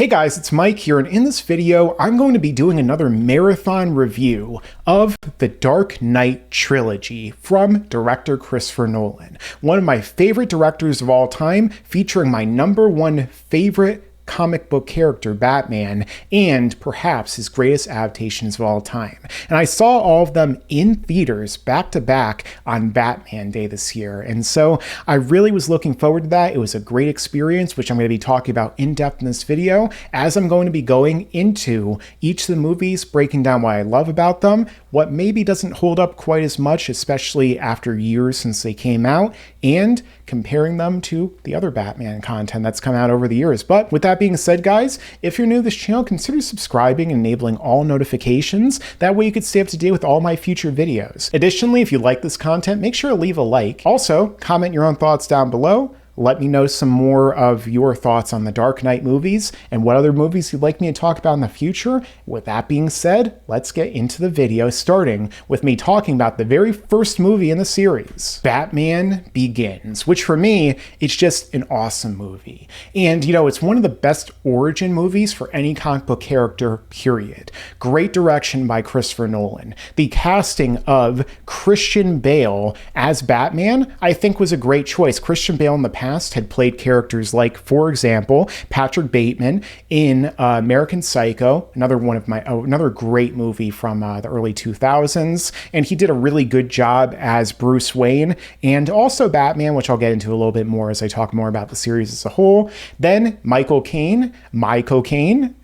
Hey guys, it's Mike here, and in this video, I'm going to be doing another marathon review of the Dark Knight Trilogy from director Christopher Nolan. One of my favorite directors of all time, featuring my #1 favorite comic book character, Batman, and perhaps his greatest adaptations of all time. And I saw all of them in theaters back to back on Batman Day this year. And so I really was looking forward to that. It was a great experience, which I'm going to be talking about in depth in this video, as I'm going to be going into each of the movies, breaking down what I love about them, what maybe doesn't hold up quite as much, especially after years since they came out, and comparing them to the other Batman content that's come out over the years. But with that being said, guys, if you're new to this channel, consider subscribing and enabling all notifications. That way you can stay up to date with all my future videos. Additionally, if you like this content, make sure to leave a like. Also, comment your own thoughts down below. Let me know some more of your thoughts on the Dark Knight movies and what other movies you'd like me to talk about in the future. With that being said, let's get into the video, starting with me talking about the very first movie in the series, Batman Begins, which for me, it's just an awesome movie. And, you know, it's one of the best origin movies for any comic book character, period. Great direction by Christopher Nolan. The casting of Christian Bale as Batman, I think, was a great choice. Christian Bale in the past had played characters like, for example, Patrick Bateman in American Psycho, another great movie from the early 2000s, and he did a really good job as Bruce Wayne, and also Batman, which I'll get into a little bit more as I talk more about the series as a whole. Then Michael Caine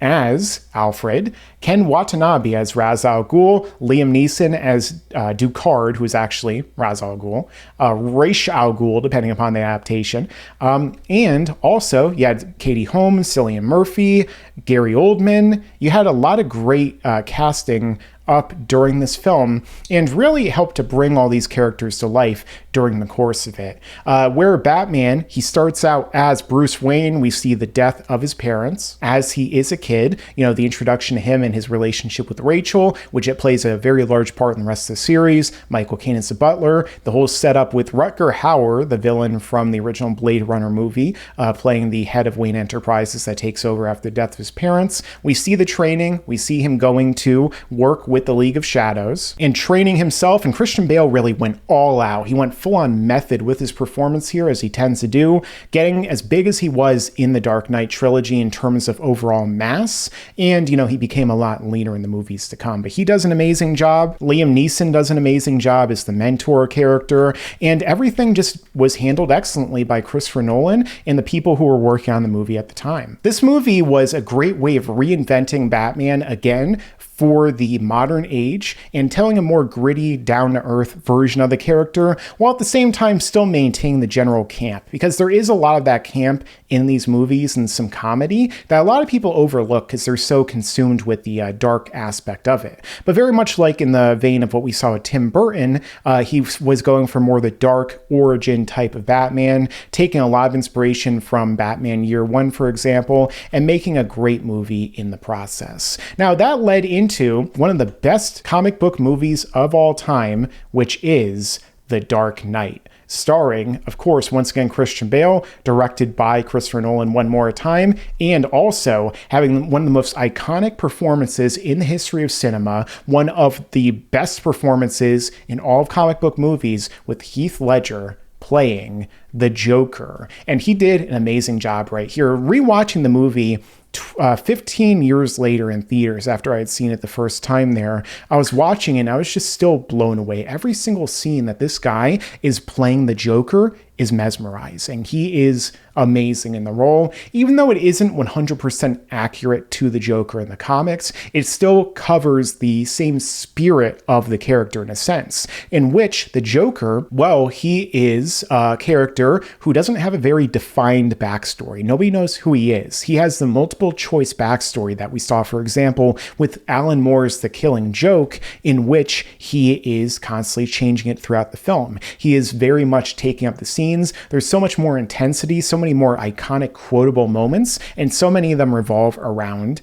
as Alfred, Ken Watanabe as Ra's al Ghul, Liam Neeson as Ducard, who is actually Ra's al Ghul, Ra's al Ghul, depending upon the adaptation. And also, you had Katie Holmes, Cillian Murphy, Gary Oldman. You had a lot of great casting up during this film, and really helped to bring all these characters to life during the course of it. Where Batman, he starts out as Bruce Wayne. We see the death of his parents as he is a kid, you know, the introduction to him and his relationship with Rachel, which it plays a very large part in the rest of the series. Michael Caine is the butler, the whole setup with Rutger Hauer, the villain from the original Blade Runner movie, playing the head of Wayne Enterprises that takes over after the death of his parents. We see the training, we see him going to work with the League of Shadows and training himself, and Christian Bale really went all out. He went full-on method with his performance here, as he tends to do, getting as big as he was in the Dark Knight Trilogy in terms of overall mass, and, you know, he became a lot leaner in the movies to come. But he does an amazing job. Liam Neeson does an amazing job as the mentor character, and everything just was handled excellently by Christopher Nolan and the people who were working on the movie at the time. This movie was a great way of reinventing Batman again for the modern age and telling a more gritty, down-to-earth version of the character, while at the same time still maintaining the general camp, because there is a lot of that camp in these movies and some comedy that a lot of people overlook because they're so consumed with the dark aspect of it. But very much like in the vein of what we saw with Tim Burton, he was going for more the dark origin type of Batman, taking a lot of inspiration from Batman Year One, for example, and making a great movie in the process. Now, that led into one of the best comic book movies of all time, which is The Dark Knight, starring, of course, once again, Christian Bale, directed by Christopher Nolan one more time, and also having one of the most iconic performances in the history of cinema, one of the best performances in all of comic book movies, with Heath Ledger playing the Joker. And he did an amazing job right here. Rewatching the movie 15 years later in theaters, after I had seen it the first time there, I was watching it and I was just still blown away. Every single scene that this guy is playing the Joker is mesmerizing. He is amazing in the role. Even though it isn't 100% accurate to the Joker in the comics, it still covers the same spirit of the character in a sense, in which the Joker, well, he is a character who doesn't have a very defined backstory. Nobody knows who he is. He has the multiple choice backstory that we saw, for example, with Alan Moore's The Killing Joke, in which he is constantly changing it throughout the film. He is very much taking up the scene scenes. There's so much more intensity, so many more iconic quotable moments, and so many of them revolve around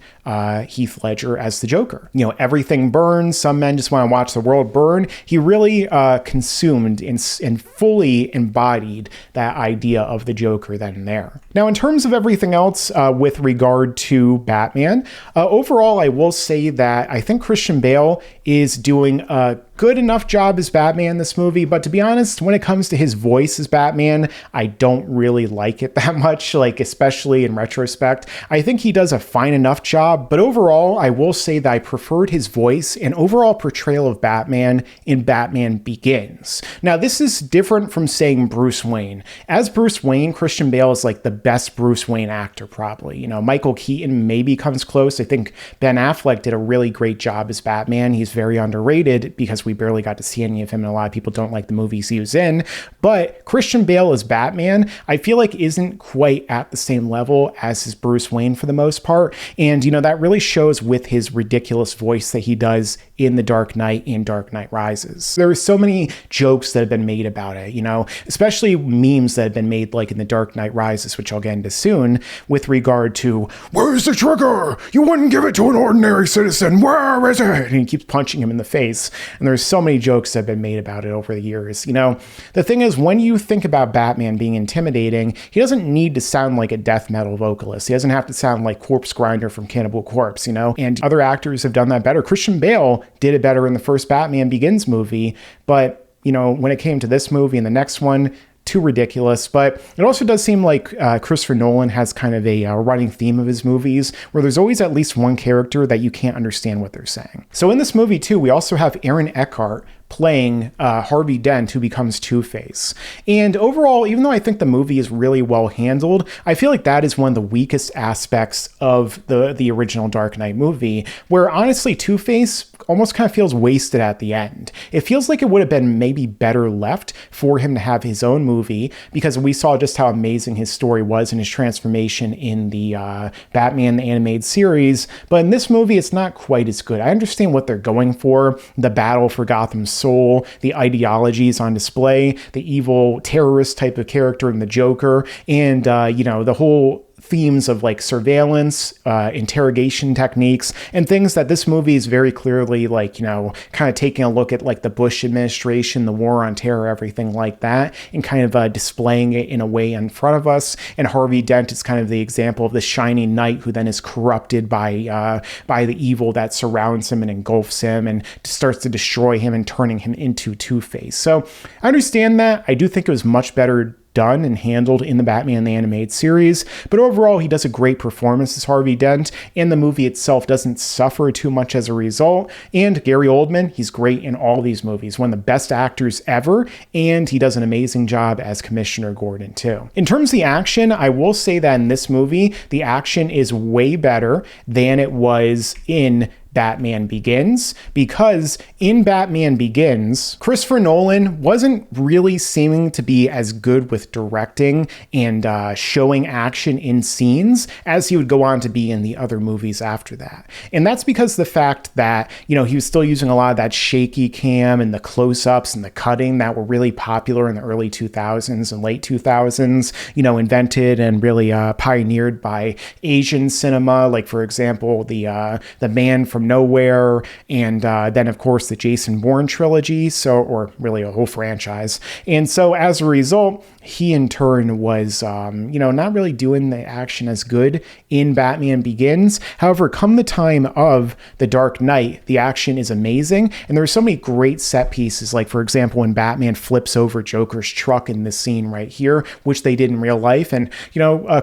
Heath Ledger as the Joker. You know, everything burns. Some men just want to watch the world burn. He really consumed and fully embodied that idea of the Joker then and there. Now, in terms of everything else with regard to Batman, overall, I will say that I think Christian Bale is doing a good enough job as Batman in this movie, but to be honest, when it comes to his voice as Batman, I don't really like it that much, like especially in retrospect. I think he does a fine enough job, but overall, I will say that I preferred his voice and overall portrayal of Batman in Batman Begins. Now, this is different from saying Bruce Wayne. As Bruce Wayne, Christian Bale is like the best Bruce Wayne actor, probably. You know, Michael Keaton maybe comes close. I think Ben Affleck did a really great job as Batman. He's very underrated because we barely got to see any of him, and a lot of people don't like the movies he was in. But Christian Bale as Batman, I feel like isn't quite at the same level as his Bruce Wayne for the most part. And, you know, that really shows with his ridiculous voice that he does in The Dark Knight and Dark Knight Rises. There are so many jokes that have been made about it, you know, especially memes that have been made like in The Dark Knight Rises, which I'll get into soon, with regard to, "Where's the trigger? You wouldn't give it to an ordinary citizen. Where is it?" And he keeps punching him in the face. And there's so many jokes that have been made about it over the years. You know, the thing is, when you think about Batman being intimidating, he doesn't need to sound like a death metal vocalist. He doesn't have to sound like Corpse Grinder from Cannibal Corpse, you know, and other actors have done that better. Christian Bale did it better in the first Batman Begins movie, but, you know, when it came to this movie and the next one, too ridiculous. But it also does seem like Christopher Nolan has kind of a running theme of his movies where there's always at least one character that you can't understand what they're saying. So in this movie too, we also have Aaron Eckhart playing Harvey Dent, who becomes Two-Face. And overall, even though I think the movie is really well handled, I feel like that is one of the weakest aspects of the original Dark Knight movie, where honestly Two-Face almost kind of feels wasted at the end. It feels like it would have been maybe better left for him to have his own movie, because we saw just how amazing his story was and his transformation in the Batman the Animated Series. But in this movie, it's not quite as good. I understand what they're going for, the battle for Gotham's soul, the ideologies on display, the evil terrorist type of character in the Joker, and you know, the whole themes of like surveillance, interrogation techniques, and things that this movie is very clearly like, you know, kind of taking a look at like the Bush administration, the war on terror, everything like that, and kind of displaying it in a way in front of us. And Harvey Dent is kind of the example of the shining knight who then is corrupted by the evil that surrounds him and engulfs him and starts to destroy him and turning him into Two-Face. So I understand that. I do think it was much better done and handled in the Batman the Animated Series, but overall he does a great performance as Harvey Dent, and the movie itself doesn't suffer too much as a result. And Gary Oldman, he's great in all these movies, one of the best actors ever, and he does an amazing job as Commissioner Gordon too. In terms of the action, I will say that in this movie, the action is way better than it was in Batman Begins, because in Batman Begins, Christopher Nolan wasn't really seeming to be as good with directing and showing action in scenes as he would go on to be in the other movies after that. And that's because of the fact that, you know, he was still using a lot of that shaky cam and the close-ups and the cutting that were really popular in the early 2000s and late 2000s, you know, invented and really pioneered by Asian cinema, like for example, the Man from Nowhere, and then of course the Jason Bourne trilogy, or really a whole franchise. And so as a result, he in turn was, not really doing the action as good in Batman Begins. However, come the time of The Dark Knight, the action is amazing, and there are so many great set pieces, like for example when Batman flips over Joker's truck in this scene right here, which they did in real life. And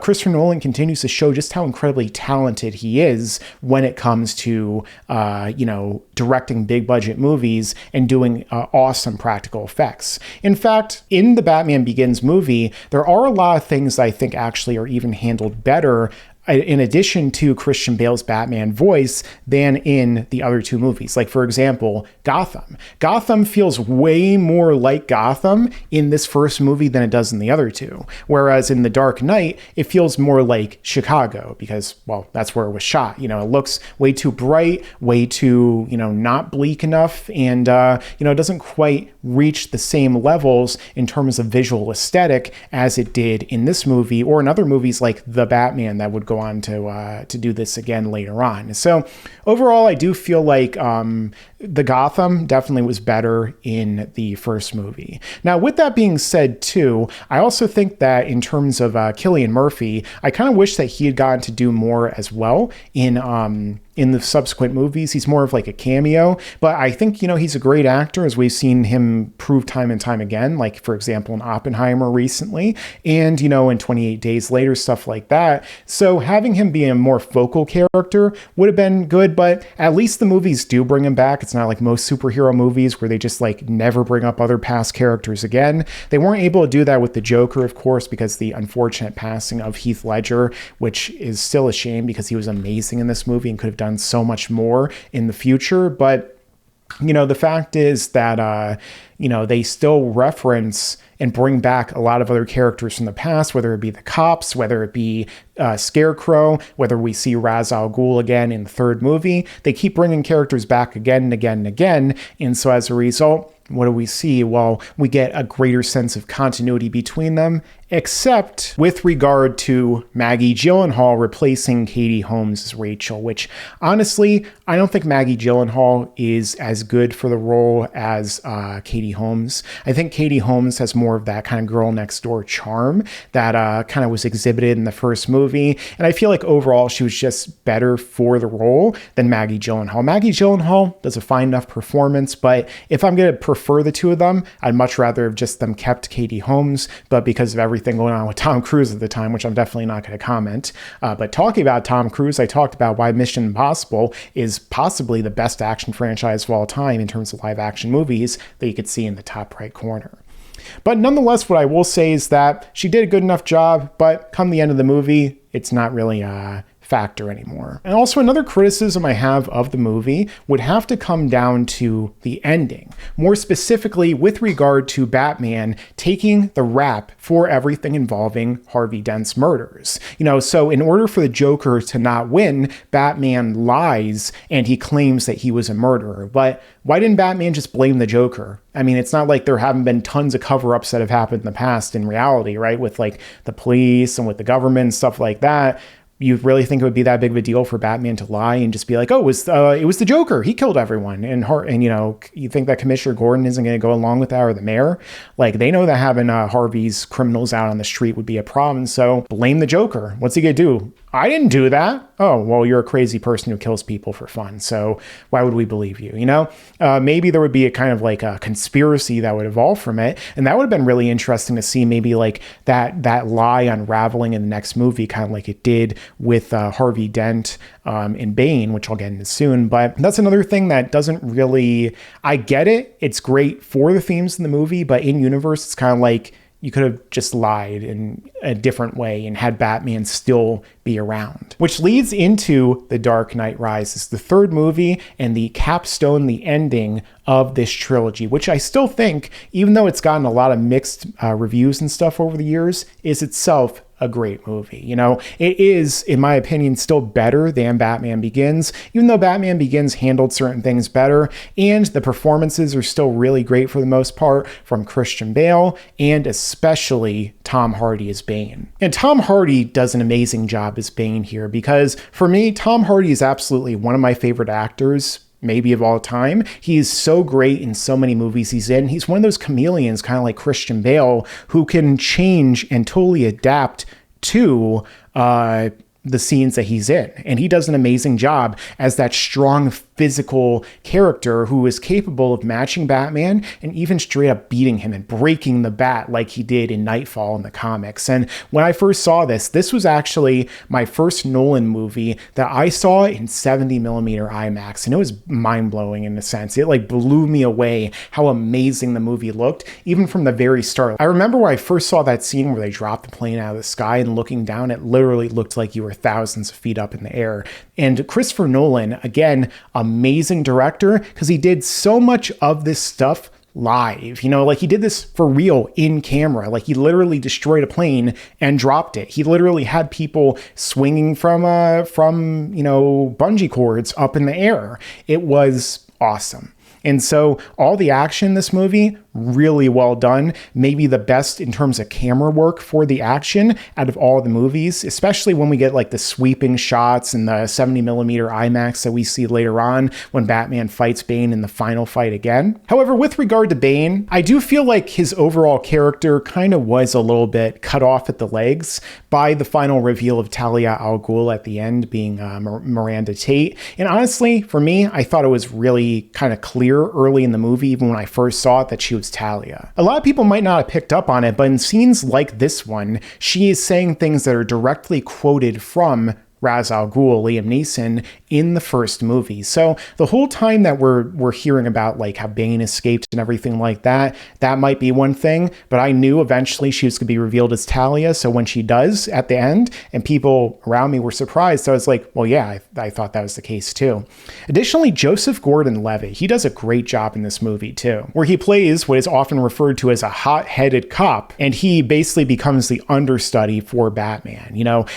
Christopher Nolan continues to show just how incredibly talented he is when it comes to directing big budget movies and doing awesome practical effects. In fact, in the Batman Begins movie, there are a lot of things that I think actually are even handled better in addition to Christian Bale's Batman voice than in the other two movies. Like, for example, Gotham. Gotham feels way more like Gotham in this first movie than it does in the other two. Whereas in The Dark Knight, it feels more like Chicago because, well, that's where it was shot. You know, it looks way too bright, way too, not bleak enough, and, it doesn't quite reach the same levels in terms of visual aesthetic as it did in this movie or in other movies like The Batman that would go on to do this again later on. So overall, I do feel like the Gotham definitely was better in the first movie. Now, with that being said, too, I also think that in terms of Cillian Murphy, I kind of wish that he had gotten to do more as well in the subsequent movies. He's more of like a cameo, but I think, he's a great actor, as we've seen him prove time and time again, like, for example, in Oppenheimer recently, and, in 28 Days Later, stuff like that. So having him be a more focal character would have been good, but at least the movies do bring him back. It's not like most superhero movies where they just like never bring up other past characters again. They weren't able to do that with the Joker, of course, because the unfortunate passing of Heath Ledger, which is still a shame because he was amazing in this movie and could have done so much more in the future. But the fact is that they still reference and bring back a lot of other characters from the past, whether it be the cops, whether it be Scarecrow, whether we see Ra's al Ghul again in the third movie. They keep bringing characters back again and again and again. And so as a result, what do we see? Well, we get a greater sense of continuity between them, except with regard to Maggie Gyllenhaal replacing Katie Holmes as Rachel, which honestly, I don't think Maggie Gyllenhaal is as good for the role as Katie Holmes. I think Katie Holmes has more of that kind of girl next door charm that kind of was exhibited in the first movie. And I feel like overall she was just better for the role than Maggie Gyllenhaal. Maggie Gyllenhaal does a fine enough performance, but if I'm going to prefer the two of them, I'd much rather have just them kept Katie Holmes, but because of everything going on with Tom Cruise at the time, which I'm definitely not going to comment. But talking about Tom Cruise, I talked about why Mission Impossible is possibly the best action franchise of all time in terms of live action movies that you could see in the top right corner. But nonetheless, what I will say is that she did a good enough job, but come the end of the movie, it's not really factor anymore. And also another criticism I have of the movie would have to come down to the ending, more specifically with regard to Batman taking the rap for everything involving Harvey Dent's murders. So in order for the Joker to not win, Batman lies and he claims that he was a murderer. But why didn't Batman just blame the Joker? I mean, it's not like there haven't been tons of cover-ups that have happened in the past in reality, right? With like the police and with the government and stuff like that. You really think it would be that big of a deal for Batman to lie and just be like, oh, it was the Joker. He killed everyone. And you think that Commissioner Gordon isn't going to go along with that, or the mayor? Like, they know that having Harvey's criminals out on the street would be a problem. So blame the Joker. What's he going to do? I didn't do that. Oh, well, you're a crazy person who kills people for fun. So why would we believe you? Maybe there would be a kind of like a conspiracy that would evolve from it. And that would have been really interesting to see, maybe like that lie unraveling in the next movie, kind of like it did with Harvey Dent in Bane, which I'll get into soon. But that's another thing that doesn't really, I get it. It's great for the themes in the movie, but in universe, it's kind of like, you could have just lied in a different way and had Batman still be around. Which leads into The Dark Knight Rises, the third movie and the capstone, the ending of this trilogy, which I still think, even though it's gotten a lot of mixed reviews and stuff over the years, is itself a great movie. It is, in my opinion, still better than Batman Begins, even though Batman Begins handled certain things better, and the performances are still really great for the most part from Christian Bale, and especially Tom Hardy as Bane. And Tom Hardy does an amazing job as Bane here, because for me, Tom Hardy is absolutely one of my favorite actors, maybe of all time. He's so great in so many movies he's in. He's one of those chameleons, kind of like Christian Bale, who can change and totally adapt to the scenes that he's in. And he does an amazing job as that strong, physical character who is capable of matching Batman and even straight up beating him and breaking the bat like he did in Nightfall in the comics. And when I first saw this was actually my first Nolan movie that I saw in 70mm IMAX, and it was mind-blowing in a sense. It like blew me away how amazing the movie looked, even from the very start. I remember when I first saw that scene where they dropped the plane out of the sky and looking down, it literally looked like you were thousands of feet up in the air. And Christopher Nolan, again, amazing director, because he did so much of this stuff live, like he did this for real in camera. Like he literally destroyed a plane and dropped it. He literally had people swinging from bungee cords up in the air. It was awesome. And so all the action in this movie, really well done. Maybe the best in terms of camera work for the action out of all the movies, especially when we get like the sweeping shots and the 70mm IMAX that we see later on when Batman fights Bane in the final fight again. However, with regard to Bane, I do feel like his overall character kind of was a little bit cut off at the legs by the final reveal of Talia al Ghul at the end being Miranda Tate. And honestly, for me, I thought it was really kind of clear early in the movie, even when I first saw it, that she was Talia. A lot of people might not have picked up on it, but in scenes like this one, she is saying things that are directly quoted from Ra's al Ghul, Liam Neeson, in the first movie. So the whole time that we're hearing about like how Bane escaped and everything like that, that might be one thing, but I knew eventually she was going to be revealed as Talia. So when she does at the end and people around me were surprised, so I was like, well, yeah, I thought that was the case too. Additionally, Joseph Gordon-Levitt, he does a great job in this movie too, where he plays what is often referred to as a hot-headed cop, and he basically becomes the understudy for Batman.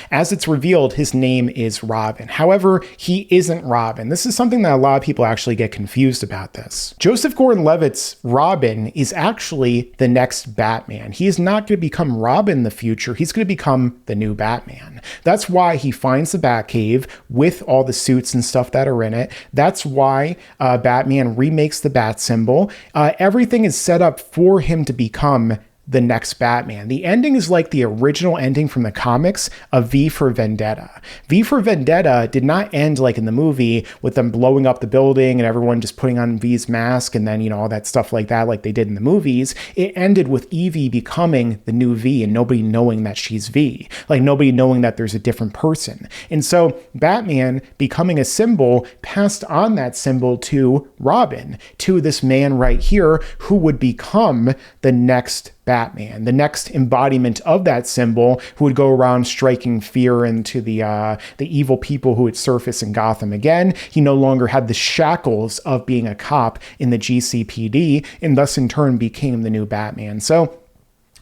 As it's revealed, his name is Robin. However, he isn't Robin. This is something that a lot of people actually get confused about this. Joseph Gordon-Levitt's Robin is actually the next Batman. He is not going to become Robin in the future. He's going to become the new Batman. That's why he finds the Batcave with all the suits and stuff that are in it. That's why Batman remakes the bat symbol. Everything is set up for him to become the next Batman. The ending is like the original ending from the comics of V for Vendetta. V for Vendetta did not end like in the movie with them blowing up the building and everyone just putting on V's mask and then, all that stuff like that, like they did in the movies. It ended with Evie becoming the new V and nobody knowing that she's V. Like nobody knowing that there's a different person. And so Batman becoming a symbol passed on that symbol to Robin, to this man right here who would become the next Batman, the next embodiment of that symbol, who would go around striking fear into the evil people who would surface in Gotham again. He no longer had the shackles of being a cop in the GCPD, and thus in turn became the new Batman. So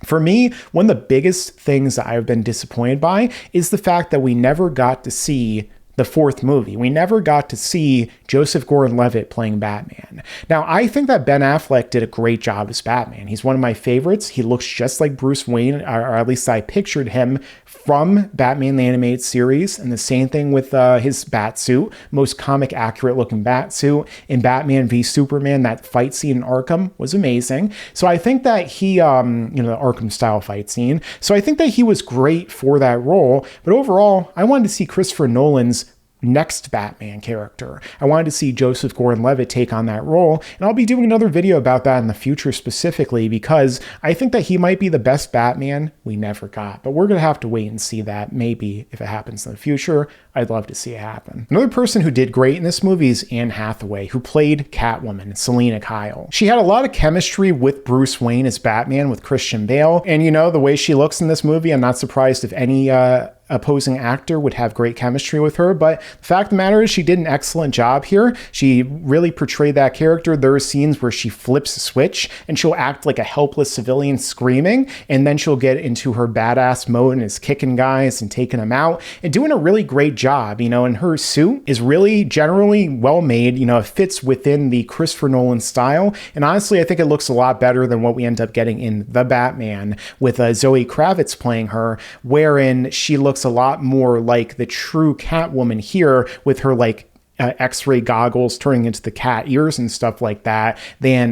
for me, one of the biggest things that I've been disappointed by is the fact that we never got to see the fourth movie. We never got to see Joseph Gordon-Levitt playing Batman. Now, I think that Ben Affleck did a great job as Batman. He's one of my favorites. He looks just like Bruce Wayne, or at least I pictured him from Batman the Animated Series, and the same thing with his bat suit, most comic accurate looking bat suit. In Batman v Superman, that fight scene in Arkham was amazing. So I think that he, the Arkham style fight scene. So I think that he was great for that role. But overall, I wanted to see Christopher Nolan's next Batman character. I wanted to see Joseph Gordon-Levitt take on that role, and I'll be doing another video about that in the future specifically because I think that he might be the best Batman we never got, but we're going to have to wait and see that. Maybe if it happens in the future, I'd love to see it happen. Another person who did great in this movie is Anne Hathaway, who played Catwoman, Selina Kyle. She had a lot of chemistry with Bruce Wayne as Batman with Christian Bale, and the way she looks in this movie, I'm not surprised if any opposing actor would have great chemistry with her, but the fact of the matter is she did an excellent job here. She really portrayed that character. There are scenes where she flips a switch and she'll act like a helpless civilian screaming, and then she'll get into her badass mode and is kicking guys and taking them out and doing a really great job, and her suit is really generally well made. It fits within the Christopher Nolan style, and honestly I think it looks a lot better than what we end up getting in The Batman with Zoe Kravitz playing her, wherein she looks a lot more like the true Catwoman here with her X-ray goggles turning into the cat ears and stuff like that than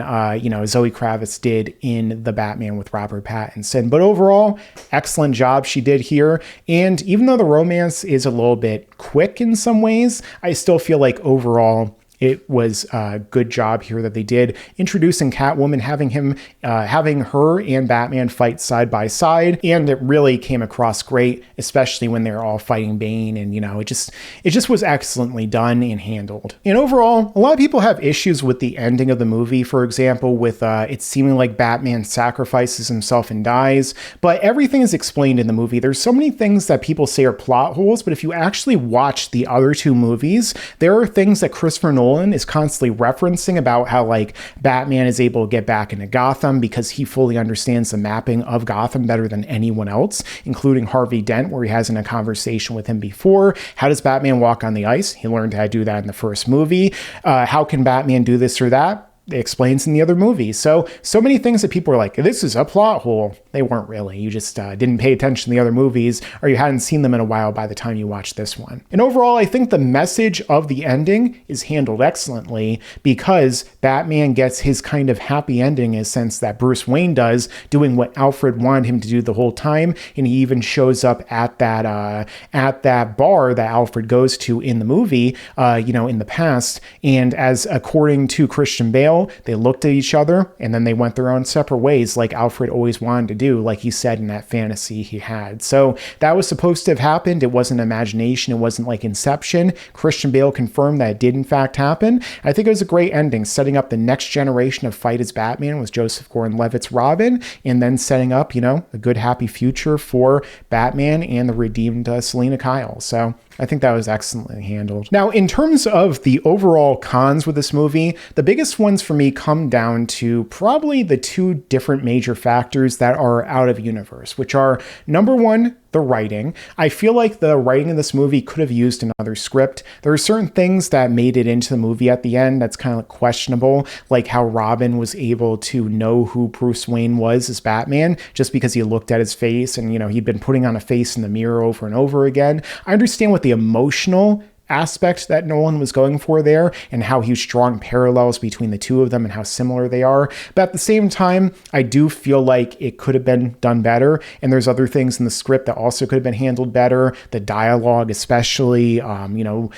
Zoe Kravitz did in The Batman with Robert Pattinson. But overall, excellent job she did here. And even though the romance is a little bit quick in some ways, I still feel like overall it was a good job here that they did introducing Catwoman, having her and Batman fight side by side, and it really came across great, especially when they're all fighting Bane, and it just was excellently done and handled. And overall, a lot of people have issues with the ending of the movie, for example, with it seeming like Batman sacrifices himself and dies, but everything is explained in the movie. There's so many things that people say are plot holes, but if you actually watch the other two movies, there are things that Christopher Nolan is constantly referencing about how like Batman is able to get back into Gotham because he fully understands the mapping of Gotham better than anyone else, including Harvey Dent, where he has in a conversation with him before. How does Batman walk on the ice? He learned how to do that in the first movie. How can Batman do this or that? It explains in the other movies. So many things that people are like, this is a plot hole. They weren't really. You just didn't pay attention to the other movies, or you hadn't seen them in a while by the time you watched this one. And overall, I think the message of the ending is handled excellently because Batman gets his kind of happy ending in a sense that Bruce Wayne does, doing what Alfred wanted him to do the whole time. And he even shows up at that bar that Alfred goes to in the movie, in the past. And as according to Christian Bale, they looked at each other and then they went their own separate ways, like Alfred always wanted to do, like he said in that fantasy he had. So that was supposed to have happened. It wasn't imagination. It wasn't like Inception. Christian Bale confirmed that it did in fact happen. I think it was a great ending, setting up the next generation of Fight as Batman with Joseph Gordon-Levitt's Robin, and then setting up, a good happy future for Batman and the redeemed Selina Kyle. So I think that was excellently handled. Now, in terms of the overall cons with this movie, the biggest ones for me come down to probably the two different major factors that are out of universe, which are number one, the writing. I feel like the writing in this movie could have used another script. There are certain things that made it into the movie at the end that's kind of questionable, like how Robin was able to know who Bruce Wayne was as Batman just because he looked at his face and, he'd been putting on a face in the mirror over and over again. I understand what the emotional aspect that Nolan was going for there and how he was drawing parallels between the two of them and how similar they are. But at the same time, I do feel like it could have been done better. And there's other things in the script that also could have been handled better. The dialogue, especially, Bane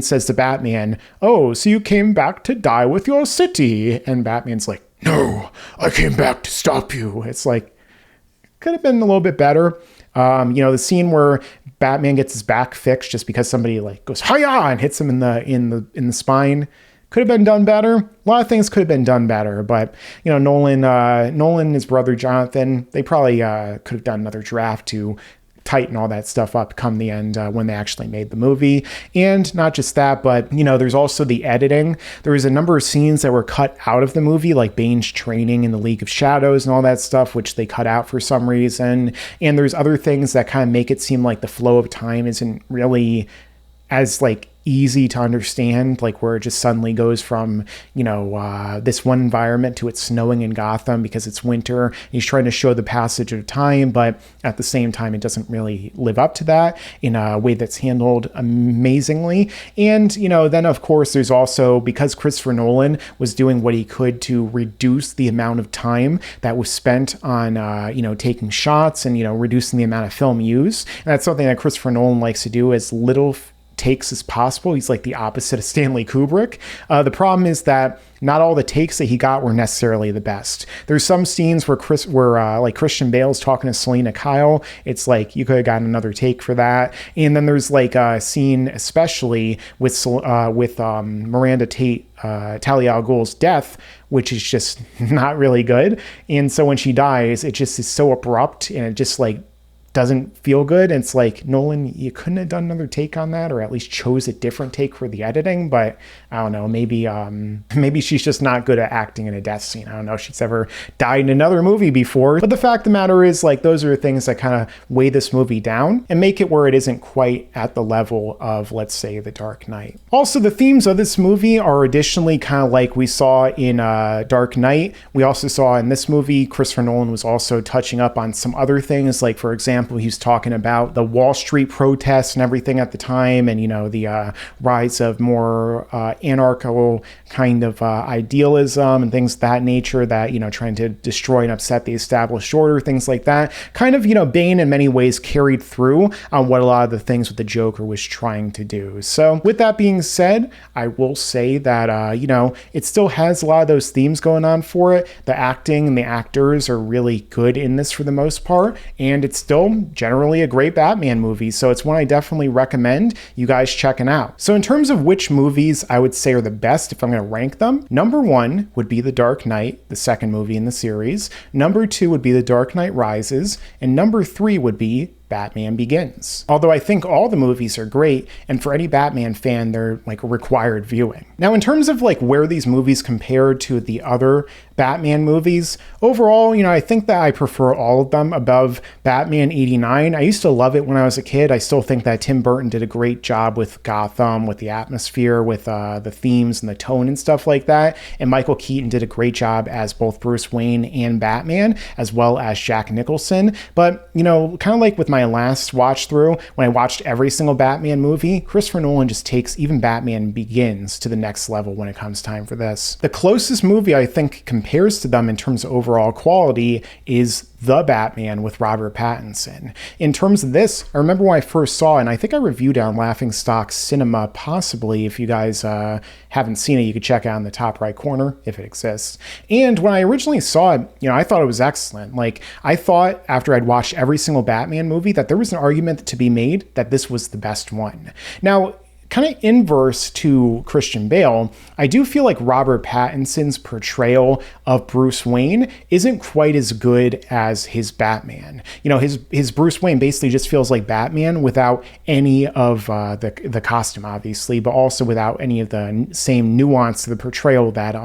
says to Batman, "Oh, so you came back to die with your city?" And Batman's like, "No, I came back to stop you." It's like, could have been a little bit better. The scene where Batman gets his back fixed just because somebody like goes "Hiya!" and hits him in the spine could have been done better. A lot of things could have been done better, but Nolan and his brother Jonathan, they probably could have done another draft to tighten all that stuff up come the end when they actually made the movie. And not just that, but there's also the editing. There was a number of scenes that were cut out of the movie, like Bane's training in the League of Shadows and all that stuff, which they cut out for some reason. And there's other things that kind of make it seem like the flow of time isn't really as like easy to understand, like where it just suddenly goes from this one environment to it's snowing in Gotham because it's winter. He's trying to show the passage of time, but at the same time it doesn't really live up to that in a way that's handled amazingly. And then of course there's also, because Christopher Nolan was doing what he could to reduce the amount of time that was spent on taking shots and reducing the amount of film used. And that's something that Christopher Nolan likes to do, as little takes as possible. He's like the opposite of Stanley Kubrick. The problem is that not all the takes that he got were necessarily the best. There's some scenes where Christian Bale's talking to Selina Kyle. It's like you could have gotten another take for that. And then there's like a scene, especially with Miranda Tate, Talia al Ghul's death, which is just not really good. And so when she dies, it just is so abrupt and it just like doesn't feel good. And it's like, Nolan, you couldn't have done another take on that, or at least chose a different take for the editing. But I don't know, maybe she's just not good at acting in a death scene. I don't know if she's ever died in another movie before. But the fact of the matter is, like, those are things that kind of weigh this movie down and make it where it isn't quite at the level of, let's say, The Dark Knight. Also, the themes of this movie are additionally kind of like we saw in Dark Knight. We also saw in this movie, Christopher Nolan was also touching up on some other things, like, for example, example, he was talking about the Wall Street protests and everything at the time, and, you know, the rise of more anarchical kind of idealism and things of that nature that, you know, trying to destroy and upset the established order, things like that. Kind of, you know, Bane in many ways carried through on what a lot of the things with the Joker was trying to do. So with that being said, I will say that, you know, it still has a lot of those themes going on for it. The acting and the actors are really good in this for the most part, and it's still generally a great Batman movie. So it's one I definitely recommend you guys checking out. So in terms of which movies I would say are the best, if I'm going to rank them, number 1 would be The Dark Knight, the second movie in the series. Number 2 would be The Dark Knight Rises, and number 3 would be Batman Begins. Although I think all the movies are great, and for any Batman fan, they're like required viewing. Now, in terms of like where these movies compare to the other Batman movies, overall, you know, I think that I prefer all of them above Batman 89. I used to love it when I was a kid. I still think that Tim Burton did a great job with Gotham, with the atmosphere, with the themes and the tone and stuff like that. And Michael Keaton did a great job as both Bruce Wayne and Batman, as well as Jack Nicholson. But, you know, kind of like with my last watch through, when I watched every single Batman movie, Christopher Nolan just takes even Batman Begins to the next level when it comes time for this. The closest movie I think compares to them in terms of overall quality is The Batman with Robert Pattinson. In terms of this, I remember when I first saw it, and I think I reviewed it on Laughingstock Cinema, possibly. If you guys haven't seen it, you could check out in the top right corner if it exists. And when I originally saw it, you know, I thought it was excellent. Like, I thought after I'd watched every single Batman movie that there was an argument to be made that this was the best one. Now, kind of inverse to Christian Bale, I do feel like Robert Pattinson's portrayal of Bruce Wayne isn't quite as good as his Batman. You know, his Bruce Wayne basically just feels like Batman without any of the costume, obviously, but also without any of the same nuance to the portrayal that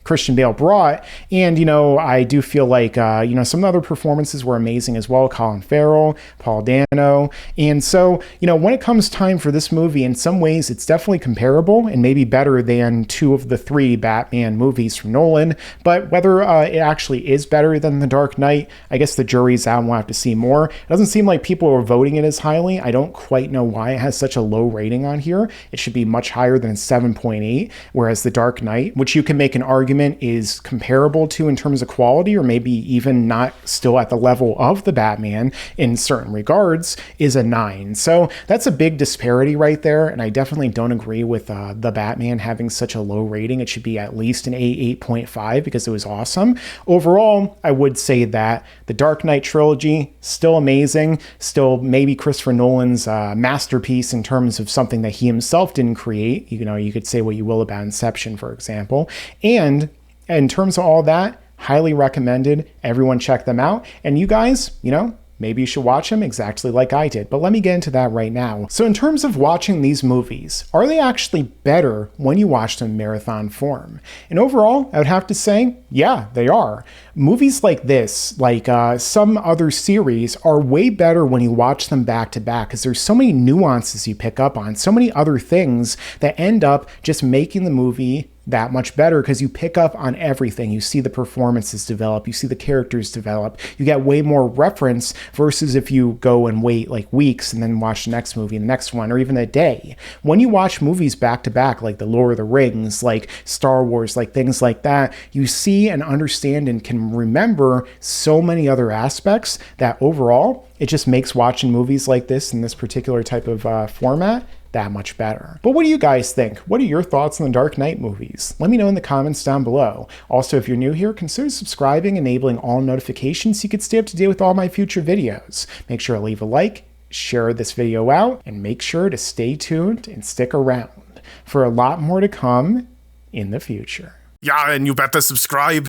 Christian Bale brought. And, you know, I do feel like, you know, some other performances were amazing as well. Colin Farrell, Paul Dano. And so, you know, when it comes time for this movie, in some ways, it's definitely comparable and maybe better than 2 of the 3 Batman movies from Nolan. But whether it actually is better than The Dark Knight, I guess the jury's out and we'll have to see more. It doesn't seem like people are voting it as highly. I don't quite know why it has such a low rating on here. It should be much higher than 7.8, whereas The Dark Knight, which you can make an argument is comparable to in terms of quality, or maybe even not still at the level of the Batman in certain regards, is a 9. So that's a big disparity right there, and I definitely don't agree with the Batman having such a low rating. It should be at least an 8.5 because it was awesome. Overall, I would say that the Dark Knight Trilogy, still amazing, still maybe Christopher Nolan's masterpiece in terms of something that he himself didn't create. You know, you could say what you will about Inception, for example. And in terms of all that, highly recommended. Everyone check them out. And you guys, you know, maybe you should watch them exactly like I did, but let me get into that right now. So in terms of watching these movies, are they actually better when you watch them in marathon form? And overall, I would have to say, yeah, they are. Movies like this, like some other series, are way better when you watch them back to back because there's so many nuances you pick up on, so many other things that end up just making the movie that much better because you pick up on everything. You see the performances develop, you see the characters develop, you get way more reference versus if you go and wait like weeks and then watch the next movie and the next one, or even a day. When you watch movies back to back, like The Lord of the Rings, like Star Wars, like things like that, you see and understand and can remember so many other aspects that overall, it just makes watching movies like this in this particular type of format that much better. But what do you guys think? What are your thoughts on the Dark Knight movies? Let me know in the comments down below. Also, if you're new here, consider subscribing, enabling all notifications so you can stay up to date with all my future videos. Make sure to leave a like, share this video out, and make sure to stay tuned and stick around for a lot more to come in the future. Yeah, and you better subscribe.